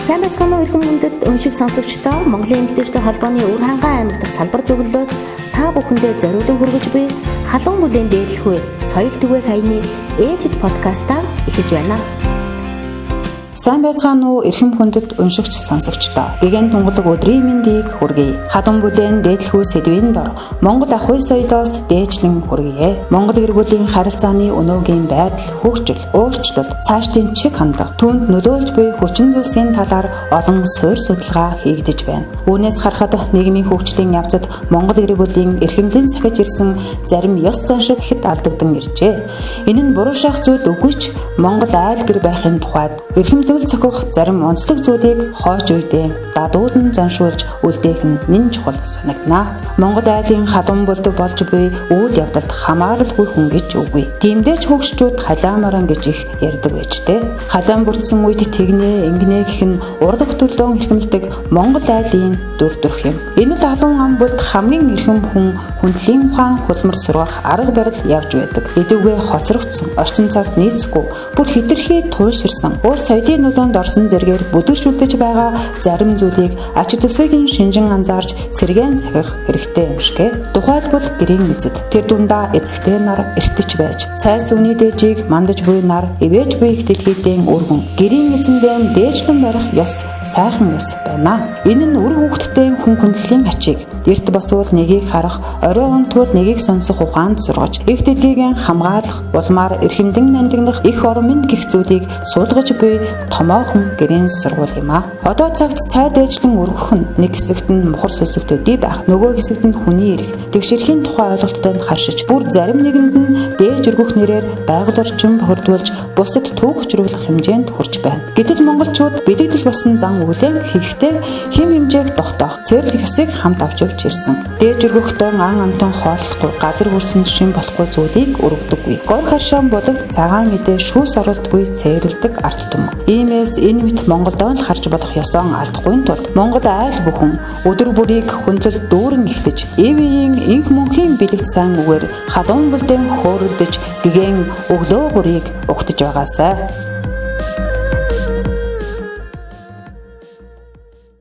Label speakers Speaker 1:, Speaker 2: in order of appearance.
Speaker 1: Сайн байцгаана уу эрхэм хүндэт өншиг сонсогчдоо Монголын эмэгтэйчдийн холбооны Үр хангаан аймаг дахь салбар зөвлөлөөс та бүхэндээ зориулан хүргэж буй халуун бүлээн дээдлэхүй соёл түгээх хаяны ээжид подкастаа эхэлж байна.
Speaker 2: Сайн байцгаана уу эрхэм хүндэт уншигч сонсогчдоо. Гэгэн тунгалаг өдрийн мэндийг хүргэе. Халуун бүлээн дээдлэхүй сэдвийн дор Монгол ах уй соёлоос дээжлэн хүргэе. Монгол гэр бүлийн харилцааны өнөөгийн байдал, хөгжил, өөрчлөлт, цаашдын чиг хандлага, түүнд нөлөөлж буй хүчин зүйлсийн талаар олон суурь судалгаа хийгдэж байна. Үүнээс харахад нийгмийн хөгжлийн явцад Монгол гэр бүлийн эрхэмлэн сахиж ирсэн зарим ёс заншил ихэд алдагдан иржээ. Энэ нь буруу шах зүйл үгүй ч Монгол айл гэр байхын тухайд эрхэмлэл цохих зарим онцлог зүйлийг хойч үедээ дадуулан заншуулж үлдээх нь нэн чухал санагданаа. Монгол айлын халуун бүлдэг болж буй үйл явдалд хамааралгүй хүн гэж үгүй. Тиймдээч хөгшчүүд халаамаран гэж их ярьдаг байжтэй. Халаан бүрдсэн үед тэгнэ, ингэнэ гэх нь урлаг төрлөөн эрхэмлдэг Монгол айлын дүр төрх юм. Энэ л халуун ам бүлд хамгийн эрхэм хүн хүндлийн ухаан хулмар сургах арга барил явж байдаг. Эдүүгээ хоцрогдсон, орчин цагт нийцэхгүй, бүр хэтэрхий туйлширсан, өөр соёлын нөлөөнд орсон зэргээр бүдэршүүлдэж байгаа зарим зүйлийг ач тусгыг шинжин анзаарч сэргээн сахих хэрэгтэй юм шигэ. Тухайлбал гэрийн эцэд тэр дундаа эцэгтэй нар эртэж байж, цайс үний дээжийг мандаж буй нар ивэж буй их дэлхийдээ өргөн гэрийн эзэндээ дээжлэн барих ёс сайхан ёс байна. Энэ нь үр хүүхэдтэй хүн хүндлийн ачийг эрт босвол нэгийг харах, орой унтвал нэгийг сонсох ухаанд сургаж, их дэлхийг хамгаалах, улмаар эрхэмлэн нандинах их ормын гих зүйлийг суулгаж буй томоохон гэрийн сургууль юм а. Одоо цагт цай дээжлэн өргөх нь нэг хэсэгт нь мухар сүсэгтөдий байх, нөгөө хэсэгт нь хүний эрх, тэгшэрхийн тухай ойлголттой нь харшиж, бүр зарим нэгэнд нь дээж өргөх нэрээр байгаль орчин бохирдуулж, бусад төв хүчрүүлэх хэмжээнд хүрч байна. Гэтэл монголчууд бэлэгдэл болсон зан үйлэн хийхдээ хэм хэмжээг тогтоох, цэрлэх ёсыг хамт авч явж ирсэн. Дээж өргөхдөө ан амтан хооллохгүй, газар хүрсэн шин болохгүй зүйлийг өргөдөггүй. Гор харшаан булаг цагаан мэдээ шүүс оролдгүй цэрлдэг арт түмэн. Иймээс энэ мэт Монголдоо л харж болох ёсоон алдахгүй тулд Монгол айл бүхэн өдөр бүрийг хүндлэл дүүрэн эхлэж, ивийн инх мөнхийн бэлэгт сайн үгээр халуун бүлдээн хөөрөлдөж, гэгэн өглөө бүрийг угтаж байгаасай.